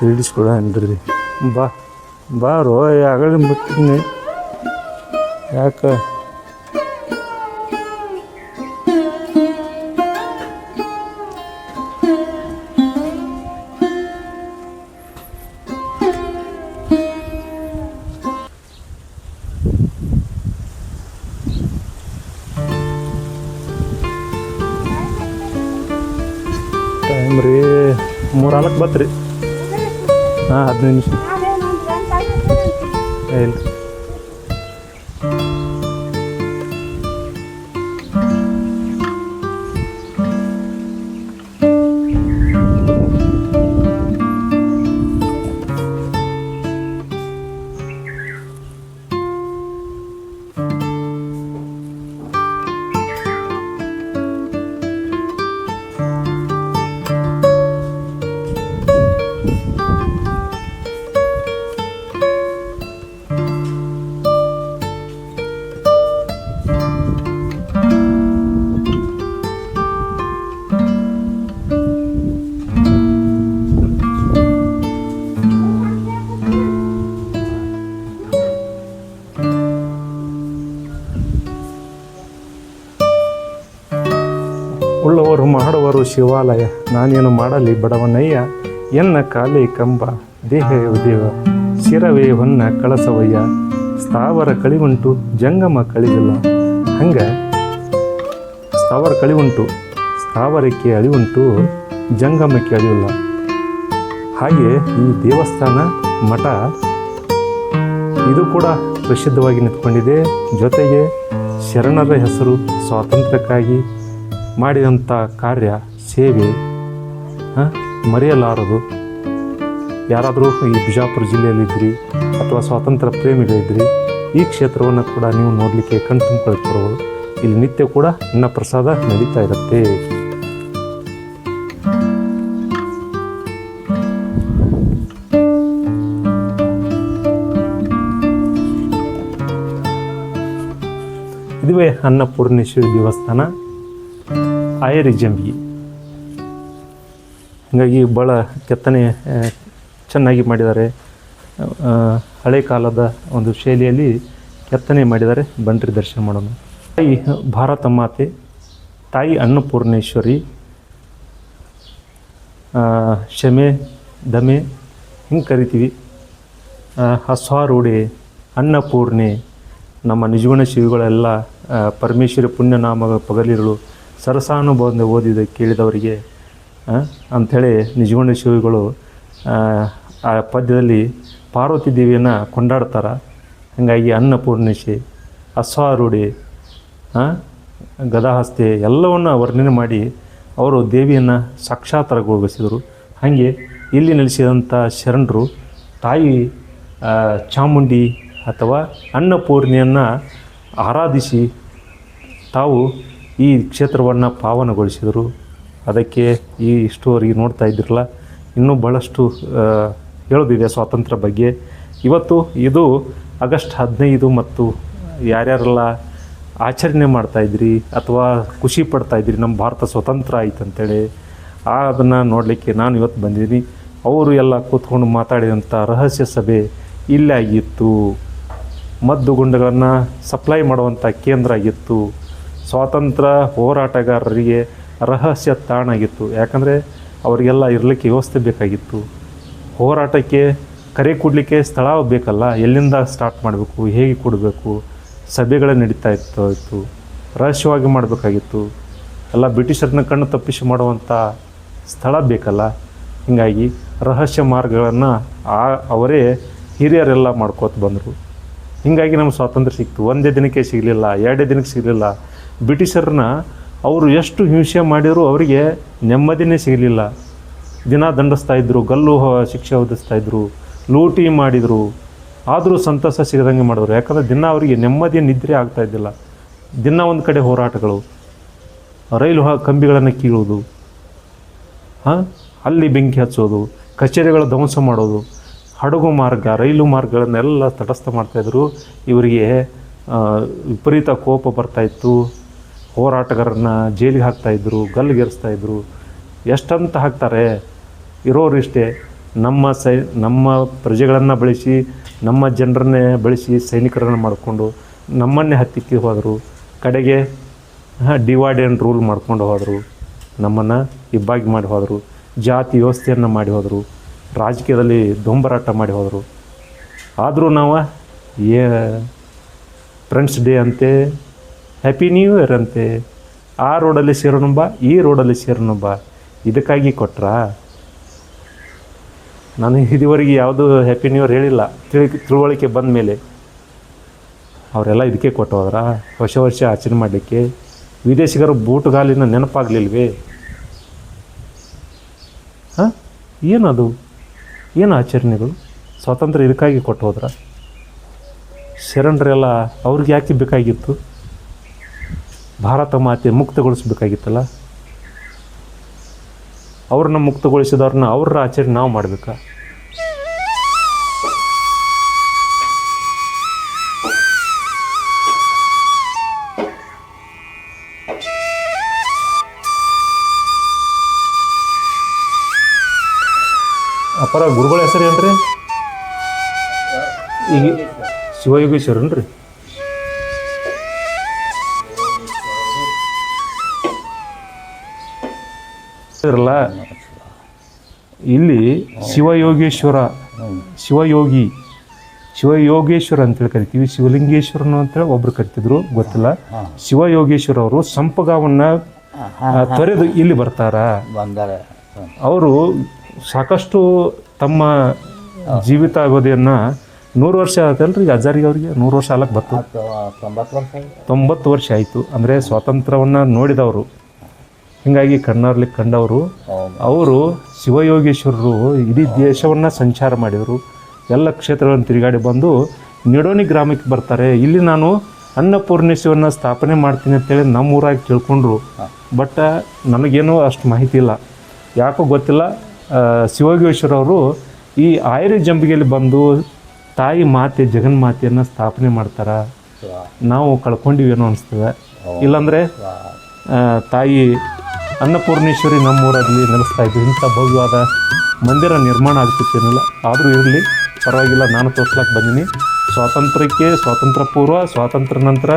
ಹಿಡಿಸ್ಕೊಡ ಅನ್ರಿ. ಬಾರೋ ಆಗಲೇ ಬಿಡ್ತೀನಿ. ಯಾಕೆ ಟೈಮ್ ರೀ 3-4 ಬತ್ರಿ. ಹಾಂ 15 ನಿಮಿಷ ಇಲ್ಲ. ಉಳ್ಳವರು ಮಾಡುವರು ಶಿವಾಲಯ, ನಾನೇನು ಮಾಡಲಿ ಬಡವನಯ್ಯ, ಎನ್ನ ಕಾಲೇ ಕಂಬ ದೇಹವೇ ದೇವ, ಶಿರವೇ ಹೊನ್ನ ಕಳಸವಯ್ಯ, ಸ್ಥಾವರ ಕಳಿವುಂಟು ಜಂಗಮ ಕಳಿವಿಲ್ಲ. ಹಂಗೆ ಸ್ಥಾವರ ಕಳಿವುಂಟು, ಸ್ಥಾವರಕ್ಕೆ ಅಳಿವುಂಟು, ಜಂಗಮಕ್ಕೆ ಅಳಿವಿಲ್ಲ. ಹಾಗೆ ಈ ದೇವಸ್ಥಾನ ಮಠ ಇದು ಕೂಡ ಪ್ರಸಿದ್ಧವಾಗಿ ನಿಂತ್ಕೊಂಡಿದೆ. ಜೊತೆಗೆ ಶರಣರ ಹೆಸರು ಸ್ವಾತಂತ್ರ್ಯಕ್ಕಾಗಿ ಮಾಡಿದಂಥ ಕಾರ್ಯ ಸೇವೆ ಮರೆಯಲಾರದು. ಯಾರಾದರೂ ಈ ಬಿಜಾಪುರ ಜಿಲ್ಲೆಯಲ್ಲಿದ್ದರೆ ಅಥವಾ ಸ್ವಾತಂತ್ರ್ಯ ಪ್ರೇಮಿಗಳಿದ್ದರೆ ಈ ಕ್ಷೇತ್ರವನ್ನು ಕೂಡ ನೀವು ನೋಡಲಿಕ್ಕೆ ಕಣ್ ತುಂಬಿಕೊಳ್ತಿರ್ಬೋದು. ಇಲ್ಲಿ ನಿತ್ಯ ಕೂಡ ಅನ್ನ ಪ್ರಸಾದ ನಡೀತಾ ಇರುತ್ತೆ. ಇದುವೇ ಅನ್ನಪೂರ್ಣೇಶ್ವರಿ ದೇವಸ್ಥಾನ, ಆಯರಿ ಜಂಬಿ. ಹಾಗಾಗಿ ಭಾಳ ಕೆತ್ತನೆ ಚೆನ್ನಾಗಿ ಮಾಡಿದ್ದಾರೆ. ಹಳೆ ಕಾಲದ ಒಂದು ಶೈಲಿಯಲ್ಲಿ ಕೆತ್ತನೆ ಮಾಡಿದ್ದಾರೆ. ಬನ್ರಿ ದರ್ಶನ ಮಾಡೋಣ. ತಾಯಿ ಭಾರತ ಮಾತೆ, ತಾಯಿ ಅನ್ನಪೂರ್ಣೇಶ್ವರಿ, ಶಮೆ ದಮೆ ಹಿಂಗೆ ಕರಿತೀವಿ. ಅಸ್ವಾರೂಢೆ, ಅನ್ನಪೂರ್ಣೆ, ನಮ್ಮ ನಿಜಗುಣ ಶಿವಿಗಳೆಲ್ಲ ಪರಮೇಶ್ವರಿ ಪುಣ್ಯನಾಮ ಪಗಲಿರುಳು ಸರಸಾನುಭವದಿಂದ ಓದಿದ ಕೇಳಿದವರಿಗೆ ಅಂಥೇಳಿ ನಿಜಗುಣ ಶಿವಿಗಳು ಆ ಪದ್ಯದಲ್ಲಿ ಪಾರ್ವತಿ ದೇವಿಯನ್ನು ಕೊಂಡಾಡ್ತಾರೆ. ಹಾಗಾಗಿ ಅನ್ನಪೂರ್ಣೇಶಿ, ಅಸ್ವಾರೂಢೆ, ಗದಾಹಸ್ತೆ ಎಲ್ಲವನ್ನು ವರ್ಣನೆ ಮಾಡಿ ಅವರು ದೇವಿಯನ್ನು ಸಾಕ್ಷಾತ್ಕಾರಗೊಳಿಸಿದರು. ಹಾಗೆ ಇಲ್ಲಿ ನೆಲೆಸಿದಂಥ ಶರಣರು ತಾಯಿ ಚಾಮುಂಡಿ ಅಥವಾ ಅನ್ನಪೂರ್ಣೆಯನ್ನು ಆರಾಧಿಸಿ ತಾವು ಈ ಕ್ಷೇತ್ರವನ್ನು ಪಾವನಗೊಳಿಸಿದರು. ಅದಕ್ಕೆ ಈ ಇಷ್ಟುವರೆಗೆ ನೋಡ್ತಾ ಇದ್ದಿರಲ್ಲ, ಇನ್ನೂ ಭಾಳಷ್ಟು ಹೇಳೋದಿದೆ ಸ್ವಾತಂತ್ರ್ಯ ಬಗ್ಗೆ. ಇವತ್ತು ಇದು ಆಗಸ್ಟ್ 15 ಮತ್ತು ಯಾರ್ಯಾರೆಲ್ಲ ಆಚರಣೆ ಮಾಡ್ತಾಯಿದ್ರಿ ಅಥವಾ ಖುಷಿ ಪಡ್ತಾಯಿದ್ರಿ ನಮ್ಮ ಭಾರತ ಸ್ವತಂತ್ರ ಆಯ್ತು ಅಂತೇಳಿ, ಅದನ್ನು ನೋಡಲಿಕ್ಕೆ ನಾನು ಇವತ್ತು ಬಂದಿದ್ದೀನಿ. ಅವರು ಎಲ್ಲ ಕೂತ್ಕೊಂಡು ಮಾತಾಡಿದಂಥ ರಹಸ್ಯ ಸಭೆ ಇಲ್ಲೇ ಆಗಿತ್ತು. ಮದ್ದುಗುಂಡುಗಳನ್ನು ಸಪ್ಲೈ ಮಾಡುವಂಥ ಕೇಂದ್ರ ಆಗಿತ್ತು. ಸ್ವಾತಂತ್ರ್ಯ ಹೋರಾಟಗಾರರಿಗೆ ರಹಸ್ಯ ತಾಣ ಆಗಿತ್ತು. ಯಾಕಂದರೆ ಅವರಿಗೆಲ್ಲ ಇರಲಿಕ್ಕೆ ವ್ಯವಸ್ಥೆ ಬೇಕಾಗಿತ್ತು. ಹೋರಾಟಕ್ಕೆ ಕರೆ ಕೊಡಲಿಕ್ಕೆ ಸ್ಥಳ ಬೇಕಲ್ಲ, ಎಲ್ಲಿಂದ ಸ್ಟಾರ್ಟ್ ಮಾಡಬೇಕು, ಹೇಗೆ ಕೊಡಬೇಕು, ಸಭೆಗಳು ನಡೀತಾ ಇತ್ತು. ರಹಸ್ಯವಾಗಿ ಮಾಡಬೇಕಾಗಿತ್ತು. ಎಲ್ಲ ಬ್ರಿಟಿಷರನ್ನ ಕಣ್ಣು ತಪ್ಪಿಸಿ ಮಾಡುವಂಥ ಸ್ಥಳ ಬೇಕಲ್ಲ. ಹೀಗಾಗಿ ರಹಸ್ಯ ಮಾರ್ಗಗಳನ್ನು ಅವರೇ ಹಿರಿಯರೆಲ್ಲ ಮಾಡ್ಕೋತ ಬಂದರು. ಹೀಗಾಗಿ ನಮ್ಗೆ ಸ್ವಾತಂತ್ರ್ಯ ಸಿಕ್ತು. ಒಂದೇ ದಿನಕ್ಕೆ ಸಿಗಲಿಲ್ಲ, ಎರಡೇ ದಿನಕ್ಕೆ ಸಿಗಲಿಲ್ಲ. ಬ್ರಿಟಿಷರನ್ನ ಅವರು ಎಷ್ಟು ಹಿಂಸೆ ಮಾಡಿದರೂ ಅವರಿಗೆ ನೆಮ್ಮದಿನೇ ಸಿಗಲಿಲ್ಲ. ದಿನ ದಂಡಿಸ್ತಾಯಿದ್ರು, ಗಲ್ಲು ಶಿಕ್ಷೆ ವಿಧಿಸ್ತಾಯಿದ್ರು, ಲೂಟಿ ಮಾಡಿದರು. ಆದರೂ ಸಂತಸ ಸಿಗದಂಗೆ ಮಾಡಿದ್ರು. ಯಾಕಂದರೆ ದಿನ ಅವರಿಗೆ ನೆಮ್ಮದಿಯ ನಿದ್ರೆ ಆಗ್ತಾಯಿದ್ದಿಲ್ಲ. ದಿನ ಒಂದು ಕಡೆ ಹೋರಾಟಗಳು, ರೈಲು ಕಂಬಿಗಳನ್ನು ಕೀಳೋದು, ಅಲ್ಲಿ ಬೆಂಕಿ ಹಚ್ಚೋದು, ಕಚೇರಿಗಳ ಧ್ವಂಸ ಮಾಡೋದು, ಹಡಗು ಮಾರ್ಗ, ರೈಲು ಮಾರ್ಗಗಳನ್ನೆಲ್ಲ ತಟಸ್ಥ ಮಾಡ್ತಾಯಿದ್ರು. ಇವರಿಗೆ ವಿಪರೀತ ಕೋಪ ಬರ್ತಾಯಿತ್ತು. ಹೋರಾಟಗಾರರನ್ನ ಜೈಲಿಗೆ ಹಾಕ್ತಾಯಿದ್ರು, ಗಲ್ಲಿಗೇರಿಸ್ತಾಯಿದ್ರು. ಎಷ್ಟಂತ ಹಾಕ್ತಾರೆ, ಇರೋರಿಷ್ಟೇ. ನಮ್ಮ ಪ್ರಜೆಗಳನ್ನು ಬಳಸಿ, ನಮ್ಮ ಜನರನ್ನೇ ಬಳಸಿ ಸೈನಿಕರನ್ನು ಮಾಡಿಕೊಂಡು ನಮ್ಮನ್ನೇ ಹತ್ತಿಕ್ಕಿ ಹೋದರು. ಕಡೆಗೆ ಡಿವೈಡ್ ಆ್ಯಂಡ್ ರೂಲ್ ಮಾಡ್ಕೊಂಡು ಹೋದರು. ನಮ್ಮನ್ನು ಇಬ್ಬಾಗಿ ಮಾಡಿ ಹೋದರು. ಜಾತಿ ವ್ಯವಸ್ಥೆಯನ್ನು ಮಾಡಿ ಹೋದರು. ರಾಜಕೀಯದಲ್ಲಿ ದೊಂಬರಾಟ ಮಾಡಿ ಹೋದರು. ಆದರೂ ನಾವು ಫ್ರೆಂಡ್ಸ್ ಡೇ ಅಂತೆ, ಹ್ಯಾಪಿ ನ್ಯೂ ಇಯರ್ ಅಂತೆ, ಆ ರೋಡಲ್ಲಿ ಸೇರೋಣಂಬ, ಈ ರೋಡಲ್ಲಿ ಸೇರೋಣಂಬ, ಇದಕ್ಕಾಗಿ ಕೊಟ್ರಾ? ನಾನು ಇದುವರೆಗೆ ಯಾವುದೂ ಹ್ಯಾಪಿ ನ್ಯೂ ಇಯರ್ ಹೇಳಿಲ್ಲ. ತಿಳುವಳಿಕೆ ಬಂದ ಮೇಲೆ ಅವರೆಲ್ಲ ಇದಕ್ಕೆ ಕೊಟ್ಟು ಹೋದ್ರ ಹೊಸ ವರ್ಷ ಆಚರಣೆ ಮಾಡಲಿಕ್ಕೆ. ವಿದೇಶಿಗರು ಬೂಟುಗಾಲಿನ ನೆನಪಾಗಲಿಲ್ವೇ? ಏನದು? ಏನು ಆಚರಣೆಗಳು? ಸ್ವಾತಂತ್ರ್ಯ ಇದಕ್ಕಾಗಿ ಕೊಟ್ಟು ಹೋದ್ರ? ಶರಣರೆಲ್ಲ ಅವ್ರಿಗೆ ಯಾಕೆ ಬೇಕಾಗಿತ್ತು? ಭಾರತ ಮಾತೆ ಮುಕ್ತಗೊಳಿಸ್ಬೇಕಾಗಿತ್ತಲ್ಲ. ಅವ್ರನ್ನ ಮುಕ್ತಗೊಳಿಸಿದವ್ರನ್ನ ಅವ್ರ ಆಚರಣೆ ನಾವು ಮಾಡಬೇಕಾ? ಅಪ್ಪರ ಗುರುಗಳ ಹೆಸರು ಏನ್ರಿ? ಈಗ ಶಿವಯೋಗೇಶ್ವರನ್ರಿ. ಇರಲ್ಲ ಇಲ್ಲಿ ಶಿವಯೋಗೇಶ್ವರ, ಶಿವಯೋಗೇಶ್ವರ ಅಂತೇಳಿ ಕರಿತೀವಿ. ಶಿವಲಿಂಗೇಶ್ವರನು ಅಂತೇಳಿ ಒಬ್ರು ಕರಿತಿದ್ರು, ಗೊತ್ತಿಲ್ಲ. ಶಿವಯೋಗೇಶ್ವರ ಅವರು ಸಂಪಗಾವನ್ನ ತೊರೆದು ಇಲ್ಲಿ ಬರ್ತಾರ. ಅವರು ಸಾಕಷ್ಟು ತಮ್ಮ ಜೀವಿತಾವಧಿಯನ್ನು 100 ವರ್ಷ ಆಯ್ತಲ್ರಿ ಈಗ ಅಜ್ಜಾರಿಗೆ ಅವ್ರಿಗೆ 100 ವರ್ಷ ಆಗಕ್ಕೆ ಬತ್ತು 90 ವರ್ಷ ಆಯಿತು. ಅಂದರೆ ಸ್ವಾತಂತ್ರ್ಯವನ್ನು ನೋಡಿದವರು, ಹೀಗಾಗಿ ಕಣ್ಣಾರ್ಲಿ ಕಂಡವರು ಅವರು ಶಿವಯೋಗೇಶ್ವರರು ಇಡೀ ದೇಶವನ್ನು ಸಂಚಾರ ಮಾಡಿದರು. ಎಲ್ಲ ಕ್ಷೇತ್ರಗಳನ್ನು ತಿರುಗಾಡಿ ಬಂದು ನಿಡೋಣಿ ಗ್ರಾಮಕ್ಕೆ ಬರ್ತಾರೆ. ಇಲ್ಲಿ ನಾನು ಅನ್ನಪೂರ್ಣೇಶ್ವರನ ಸ್ಥಾಪನೆ ಮಾಡ್ತೀನಿ ಅಂತೇಳಿ ನಮ್ಮೂರಾಗಿ ತಿಳ್ಕೊಂಡ್ರು. ಬಟ್ ನನಗೇನೂ ಅಷ್ಟು ಮಾಹಿತಿ ಇಲ್ಲ, ಯಾಕೋ ಗೊತ್ತಿಲ್ಲ. ಶಿವಯೋಗೇಶ್ವರವರು ಈ ಆಯರಿ ಜಂಬಿಗೆಯಲ್ಲಿ ಬಂದು ತಾಯಿ ಮಾತೆ ಜಗನ್ಮಾತೆಯನ್ನು ಸ್ಥಾಪನೆ ಮಾಡ್ತಾರೆ. ನಾವು ಕಳ್ಕೊಂಡಿವೇನೋ ಅನಿಸ್ತದೆ. ಇಲ್ಲಾಂದರೆ ತಾಯಿ ಅನ್ನಪೂರ್ಣೇಶ್ವರಿ ನಮ್ಮೂರಲ್ಲಿ ನೆಲೆಸ್ತಾ ಇದ್ದು ಇಂಥ ಭವ್ಯವಾದ ಮಂದಿರ ನಿರ್ಮಾಣ ಆಗ್ತಿತ್ತೇನಿಲ್ಲ. ಆದರೂ ಇರಲಿ, ಪರವಾಗಿಲ್ಲ, ನಾನು ತೋರ್ಸ್ಲಕ್ಕೆ ಬಂದೀನಿ. ಸ್ವಾತಂತ್ರ್ಯಕ್ಕೆ, ಸ್ವಾತಂತ್ರ್ಯ ಪೂರ್ವ, ಸ್ವಾತಂತ್ರ್ಯ ನಂತರ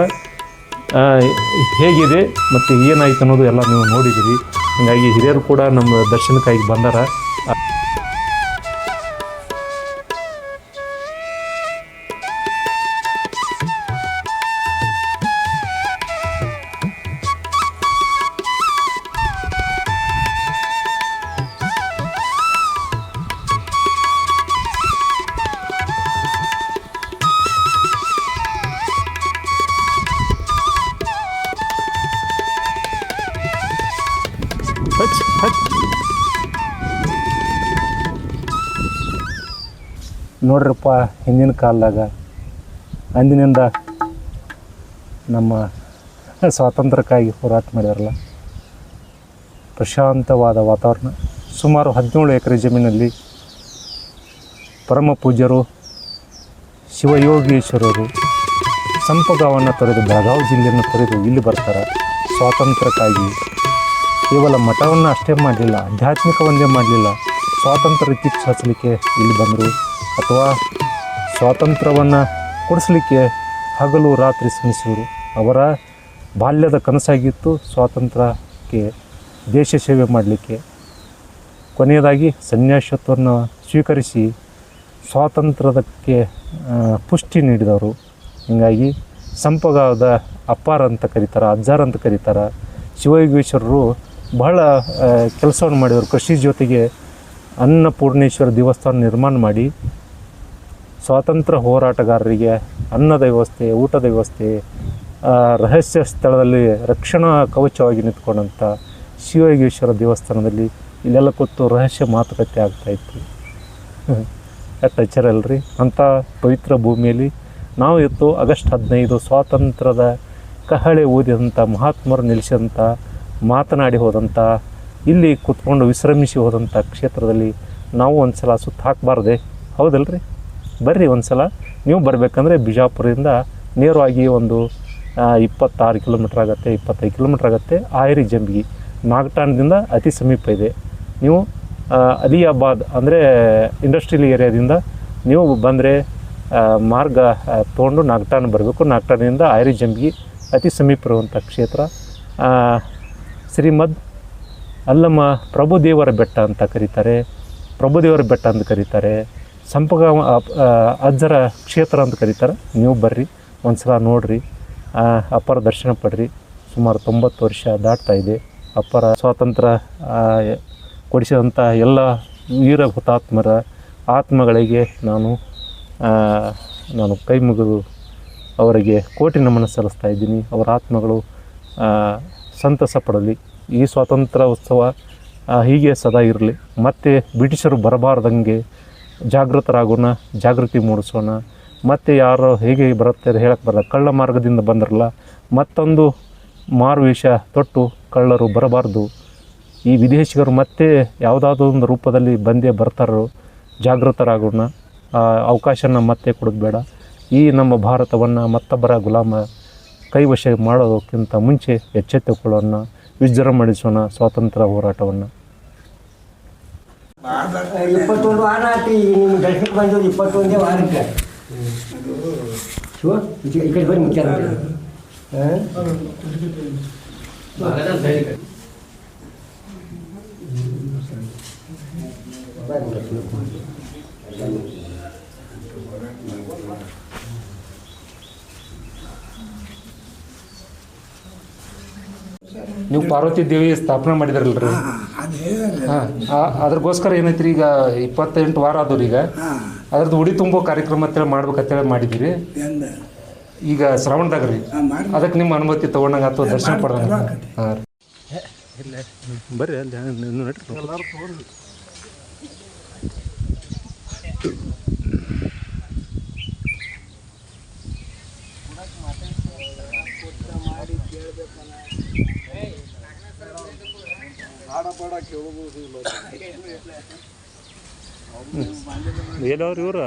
ಹೇಗಿದೆ ಮತ್ತು ಏನಾಯ್ತು ಅನ್ನೋದು ಎಲ್ಲ ನೀವು ನೋಡಿದ್ದೀರಿ. ಹೀಗಾಗಿ ಹಿರಿಯರು ಕೂಡ ನಮ್ಮ ದರ್ಶನಕ್ಕಾಗಿ ಬಂದಾರ. ನೋಡ್ರಪ್ಪ, ಹಿಂದಿನ ಕಾಲದಾಗ ಅಂದಿನಿಂದ ನಮ್ಮ ಸ್ವಾತಂತ್ರ್ಯಕ್ಕಾಗಿ ಹೋರಾಟ ಮಾಡಿದಾರಲ್ಲ, ಪ್ರಶಾಂತವಾದ ವಾತಾವರಣ. ಸುಮಾರು 17 ಎಕರೆ ಜಮೀನಲ್ಲಿ ಪರಮ ಪೂಜ್ಯರು ಶಿವಯೋಗೇಶ್ವರರು ಸಂಪಗಾವನ್ನು ತೊರೆದು, ಬೆಳಗಾವಿ ಜಿಲ್ಲೆಯನ್ನು ತೊರೆದು ಇಲ್ಲಿ ಬರ್ತಾರೆ ಸ್ವಾತಂತ್ರ್ಯಕ್ಕಾಗಿ. ಕೇವಲ ಮಠವನ್ನು ಅಷ್ಟೇ ಮಾಡಲಿಲ್ಲ, ಆಧ್ಯಾತ್ಮಿಕ ಒಂದೇ ಮಾಡಲಿಲ್ಲ, ಸ್ವಾತಂತ್ರ್ಯ ಕಿಚ್ಚು ಹಚ್ಚಲಿಕ್ಕೆ ಇಲ್ಲಿ ಬಂದರು. ಅಥವಾ ಸ್ವಾತಂತ್ರ್ಯವನ್ನು ಕೊಡಿಸ್ಲಿಕ್ಕೆ ಹಗಲು ರಾತ್ರಿ ಶ್ರಮಿಸಿದರು. ಅವರ ಬಾಲ್ಯದ ಕನಸಾಗಿತ್ತು ಸ್ವಾತಂತ್ರ್ಯಕ್ಕೆ, ದೇಶ ಸೇವೆ ಮಾಡಲಿಕ್ಕೆ. ಕೊನೆಯದಾಗಿ ಸನ್ಯಾಸತ್ವವನ್ನು ಸ್ವೀಕರಿಸಿ ಸ್ವಾತಂತ್ರ್ಯಕ್ಕೆ ಪುಷ್ಟಿ ನೀಡಿದವರು. ಹೀಗಾಗಿ ಸಂಪಗಾದ ಅಪ್ಪಾರ ಅಂತ ಕರೀತಾರೆ, ಅಜ್ಜಾರ ಅಂತ ಕರೀತಾರೆ. ಶಿವಯೋಗೇಶ್ವರರು ಬಹಳ ಕೆಲಸವನ್ನು ಮಾಡಿದರು. ಕೃಷಿ ಜೊತೆಗೆ ಅನ್ನಪೂರ್ಣೇಶ್ವರ ದೇವಸ್ಥಾನ ನಿರ್ಮಾಣ ಮಾಡಿ ಸ್ವಾತಂತ್ರ್ಯ ಹೋರಾಟಗಾರರಿಗೆ ಅನ್ನದ ವ್ಯವಸ್ಥೆ, ಊಟದ ವ್ಯವಸ್ಥೆ, ರಹಸ್ಯ ಸ್ಥಳದಲ್ಲಿ ರಕ್ಷಣಾ ಕವಚವಾಗಿ ನಿಂತ್ಕೊಂಡಂಥ ಶಿವಯೋಗೇಶ್ವರ ದೇವಸ್ಥಾನದಲ್ಲಿ ಇಲ್ಲೆಲ್ಲ ಕೂತು ರಹಸ್ಯ ಮಾತುಕತೆ ಆಗ್ತಾಯಿತ್ತು. ಎಷ್ಟು ಅಚ್ಚರಲ್ರಿ. ಅಂಥ ಪವಿತ್ರ ಭೂಮಿಯಲ್ಲಿ ನಾವು ಇವತ್ತು ಆಗಸ್ಟ್ 15 ಸ್ವಾತಂತ್ರ್ಯದ ಕಹಳೆ ಊದಿದಂಥ ಮಹಾತ್ಮರು ನಿಲ್ಲಿಸಿದಂಥ, ಮಾತನಾಡಿ ಹೋದಂಥ, ಇಲ್ಲಿ ಕೂತ್ಕೊಂಡು ವಿಶ್ರಮಿಸಿ ಹೋದಂಥ ಕ್ಷೇತ್ರದಲ್ಲಿ ನಾವು ಒಂದು ಸಲ ಸುತ್ತ ಹಾಕಬಾರ್ದೆ? ಹೌದಲ್ರಿ? ಬರ್ರಿ ಒಂದು ಸಲ. ನೀವು ಬರಬೇಕಂದ್ರೆ ಬಿಜಾಪುರದಿಂದ ನೇರವಾಗಿ ಒಂದು 26 ಕಿಲೋಮೀಟ್ರ್ ಆಗುತ್ತೆ, 25 ಕಿಲೋಮೀಟ್ರ್ ಆಗುತ್ತೆ. ಆಯರಿ ಜಂಬಿಗೆ ನಾಗಠಾಣದಿಂದ ಅತಿ ಸಮೀಪ ಇದೆ. ನೀವು ಅಲಿಯಾಬಾದ್ ಅಂದರೆ ಇಂಡಸ್ಟ್ರಿಯಲ್ ಏರಿಯಾದಿಂದ ನೀವು ಬಂದರೆ ಮಾರ್ಗ ತೊಗೊಂಡು ನಾಗಠಾಣ ಬರಬೇಕು. ನಾಗಠಾಣದಿಂದ ಆಯರಿ ಜಂಬಿಗೆ ಅತಿ ಸಮೀಪ ಇರುವಂಥ ಕ್ಷೇತ್ರ. ಶ್ರೀಮದ್ ಅಲ್ಲಮ್ಮ ಪ್ರಭುದೇವರ ಬೆಟ್ಟ ಅಂತ ಕರೀತಾರೆ, ಪ್ರಭುದೇವರ ಬೆಟ್ಟ ಅಂತ ಕರೀತಾರೆ, ಸಂಪಗ ಅಜ್ಜರ ಕ್ಷೇತ್ರ ಅಂತ ಕರೀತಾರೆ. ನೀವು ಬರ್ರಿ, ಒಂದು ಸಲ ನೋಡಿರಿ, ಅಪ್ಪರ ದರ್ಶನ ಪಡ್ರಿ. ಸುಮಾರು 90 ವರ್ಷ ದಾಟ್ತಾ ಇದೆ. ಅಪ್ಪರ ಸ್ವಾತಂತ್ರ್ಯ ಕೊಡಿಸಿದಂಥ ಎಲ್ಲ ವೀರ ಹುತಾತ್ಮರ ಆತ್ಮಗಳಿಗೆ ನಾನು ಕೈ ಮುಗಿದು ಅವರಿಗೆ ಕೋಟಿ ನಮನ ಸಲ್ಲಿಸ್ತಾ ಇದ್ದೀನಿ. ಅವರ ಆತ್ಮಗಳು ಸಂತಸ ಪಡಲಿ. ಈ ಸ್ವಾತಂತ್ರ್ಯ ಉತ್ಸವ ಹೀಗೆ ಸದಾ ಇರಲಿ. ಮತ್ತು ಬ್ರಿಟಿಷರು ಬರಬಾರ್ದಂಗೆ ಜಾಗೃತರಾಗೋಣ, ಜಾಗೃತಿ ಮೂಡಿಸೋಣ. ಮತ್ತು ಯಾರು ಹೇಗೆ ಬರುತ್ತೆ ಅದು ಹೇಳಕ್ಕೆ ಬರಲ್ಲ. ಕಳ್ಳ ಮಾರ್ಗದಿಂದ ಬಂದ್ರಲ್ಲ, ಮತ್ತೊಂದು ಮಾರುವೇಷ ತೊಟ್ಟು ಕಳ್ಳರು ಬರಬಾರ್ದು. ಈ ವಿದೇಶಿಗರು ಮತ್ತೆ ಯಾವುದಾದ್ರೂ ಒಂದು ರೂಪದಲ್ಲಿ ಬಂದೇ ಬರ್ತಾರೋ, ಜಾಗೃತರಾಗೋಣ. ಅವಕಾಶನ ಮತ್ತೆ ಕೊಡೋದು ಬೇಡ. ಈ ನಮ್ಮ ಭಾರತವನ್ನು ಮತ್ತೊಬ್ಬರ ಗುಲಾಮ ಕೈವಶ ಮಾಡೋದಕ್ಕಿಂತ ಮುಂಚೆ ಎಚ್ಚೆತ್ತುಕೊಳ್ಳೋಣ, ವಿಜೃಂಭಿಸೋಣ ಸ್ವಾತಂತ್ರ್ಯ ಹೋರಾಟವನ್ನು. 21 ವಾರ ಆಯ್ತು ಈಗ ನಿಮ್ಮ ದರ್ಶನಕ್ಕೆ ಬಂದದ್ದು. 21ನೇ ವಾರಕ್ಕೆ ಶಿವ ಈ ಕಡೆ ಬನ್ನಿ ಮುಚ್ಚಾರ. ನೀವು ಪಾರ್ವತಿ ದೇವಿ ಸ್ಥಾಪನೆ ಮಾಡಿದ್ರಲ್ರಿ? ಹಾಂ, ಅದ್ರಗೋಸ್ಕರ ಏನೈತ್ರಿ ಈಗ 28 ವಾರ ಆದವ್ರಿ ಈಗ. ಅದ್ರದ್ದು ಉಡಿ ತುಂಬೋ ಕಾರ್ಯಕ್ರಮ ಅಂತೇಳಿ ಮಾಡ್ಬೇಕಂತೇಳಿ ಮಾಡಿದ್ದೀರಿ. ಈಗ ಶ್ರಾವಣದಾಗ ರೀ, ಅದಕ್ಕೆ ನಿಮ್ಮ ಅನುಮತಿ ತೊಗೊಂಡಂಗೆ ಅಥವಾ ದರ್ಶನ ಪಡ್ದಂಗೆ. ಹಾಂ ರೀ ಬರ್ರಿ ಅಲ್ಲಿ ನಡ್ರಿ. ಏನವ್ರಿ ಇವ್ರ